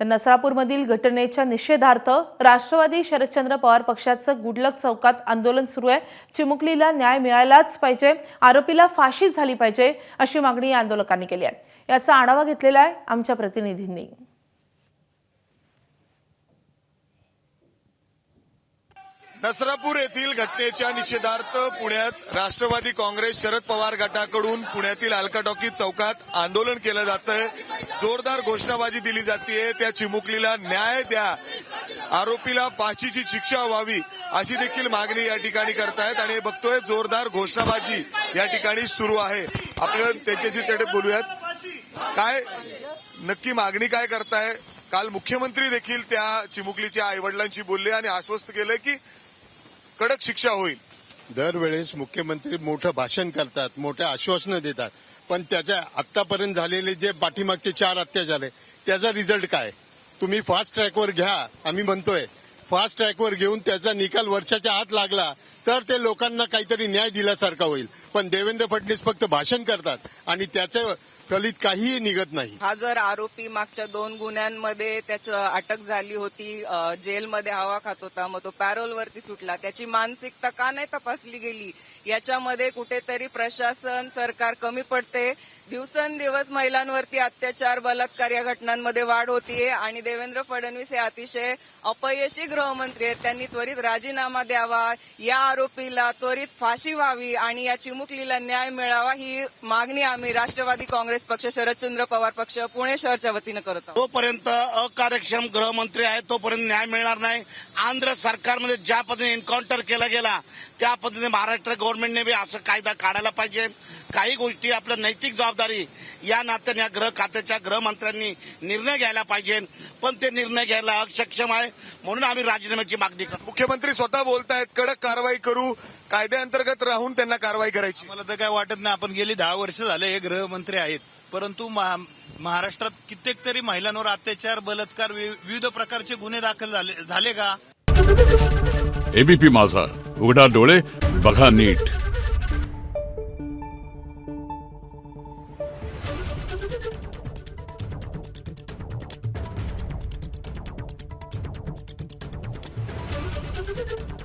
तर नसरापूरमधील घटनेच्या निषेधार्थ राष्ट्रवादी शरदचंद्र पवार पक्षाचं गुडलक चौकात आंदोलन सुरू आहे। चिमुकलीला न्याय मिळालाच पाहिजे, आरोपीला फाशी झाली पाहिजे अशी मागणी या आंदोलकांनी केली आहे। याचा आढावा घेतलेला आहे आमच्या प्रतिनिधींनी। नसरापूर येथील घटनेच्या निषेधार्थ पुण्यात राष्ट्रवादी काँग्रेस शरद पवार गटाकडून पुण्यातील अलका टॉकीज चौकात आंदोलन केलं जातंय। जोरदार घोषणाबाजी दिली जाते, त्या चिमुकलीला न्याय द्या, आरोपीला फाशीची शिक्षा व्हावी अशी देखील मागणी या ठिकाणी करतायत आणि बघतोय जोरदार घोषणाबाजी या ठिकाणी सुरू आहे। आपण त्याच्याशी तेडे बोलूयात, काय नक्की मागणी काय करताय? काल मुख्यमंत्री देखील त्या चिमुकलीच्या आईवडिलांशी बोलले आणि आश्वस्त केलं की कडक शिक्षा होईल। दरवेळेस मुख्यमंत्री मोठं भाषण करतात, मोठे आश्वासनं देतात, पण त्याच्या आतापर्यंत झालेले जे पाठीमागचे 4 अत्याचार आहे त्याचा रिझल्ट काय? तुम्ही फास्ट ट्रॅकवर घ्या, आम्ही म्हणतोय फास्ट ट्रॅकवर घेऊन त्याचा निकाल वर्षाच्या आत लागला तर ते लोकांना काहीतरी न्याय दिल्यासारखा होईल। पण देवेंद्र फडणवीस फक्त भाषण करतात आणि त्याचं फलित काहीही निघत नाही। हा जर आरोपी मागच्या 2 गुन्ह्यांमध्ये त्याचं अटक झाली होती, जेलमध्ये हवा खात होता, मग तो पॅरोलवरती सुटला, त्याची मानसिकता का नाही तपासली गेली? याच्यामध्ये कुठेतरी प्रशासन सरकार कमी पडते। दिवसेंदिवस महिलांवरती अत्याचार बलात्कार या घटनांमध्ये वाढ होतीये आणि देवेंद्र फडणवीस हे अतिशय अपयशी गृहमंत्री आहेत। त्यांनी त्वरित राजीनामा द्यावा, या आरोपीला त्वरित फाशी व्हावी आणि या चिमुकलीला न्याय मिळावा ही मागणी आम्ही राष्ट्रवादी काँग्रेस पक्ष शरदचंद्र पवार पक्ष पुणे शहरच्या वतीनं करत आहोत। तोपर्यंत अकार्यक्षम गृहमंत्री आहे तोपर्यंत न्याय मिळणार नाही। आंध्र सरकारमध्ये ज्या पद्धतीने एन्काउंटर केला गेला त्या पद्धतीने महाराष्ट्र गव्हर्नमेंटने बी असं कायदा काढायला पाहिजे। काही गोष्टी आपल्या नैतिक जबाबदारी या नात्याने या गृह खात्याच्या गृहमंत्र्यांनी निर्णय घ्यायला पाहिजे, पण ते निर्णय घ्यायला अक्षम आहे, म्हणून आम्ही राजीनाम्याची मागणी करतो। मुख्यमंत्री स्वतः बोलतायत कडक कारवाई करू, कायद्याअंतर्गत राहून त्यांना कारवाई करायची। मला तर काय वाटत नाही, आपण गेली 10 वर्ष झाले हे गृहमंत्री आहेत, परंतु महाराष्ट्रात कित्येक तरी महिलांवर अत्याचार बलात्कार विविध प्रकारचे गुन्हे दाखल झाले का? एबीपी माझा, उघडा डोळे बघा नीट। Thank you.